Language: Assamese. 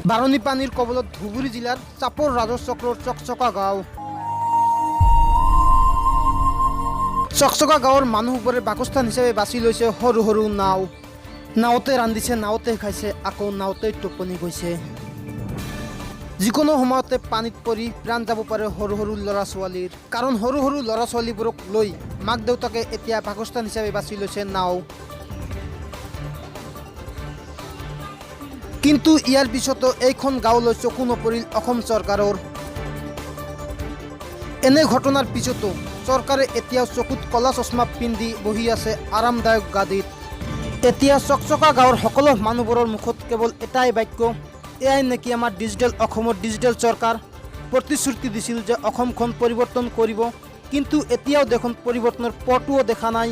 বাৰণী পানীৰ কবলত ধুবুৰী জিলাৰ চাপৰ ৰাজচক্ৰৰ চকচকা গাঁও। চকচকা গাঁৱৰ মানুহবোৰে বাসস্থান হিচাপে বাছি লৈছে সৰু সৰু নাও। নাওতে ৰান্ধিছে, নাওতে খাইছে, আকৌ নাওতে টোপনি গৈছে। যিকোনো সময়তে পানীত পৰি প্ৰাণ যাব পাৰে সৰু সৰু ল'ৰা ছোৱালীৰ। কাৰণ সৰু সৰু ল'ৰা ছোৱালীবোৰক লৈ মাক দেউতাকে এতিয়া বাসস্থান হিচাপে বাছি লৈছে নাও। কিন্তু ইয়াৰ পিছতো এইখন গাঁৱলৈ চকু নপৰিল অসম চৰকাৰৰ। এনে ঘটনাৰ পিছতো চৰকাৰে এতিয়াও চকুত কলা চশমা পিন্ধি বহি আছে আৰামদায়ক গাদীত। এতিয়া চকচকা গাঁৱৰ সকলো মানুহবোৰৰ মুখত কেৱল এটাই বাক্য, এয়াই নেকি আমাৰ ডিজিটেল অসমৰ ডিজিটেল চৰকাৰ। প্ৰতিশ্ৰুতি দিছিল যে অসমখন পৰিৱৰ্তন কৰিব, কিন্তু এতিয়াও দেখোন পৰিৱৰ্তনৰ পথটোও দেখা নাই।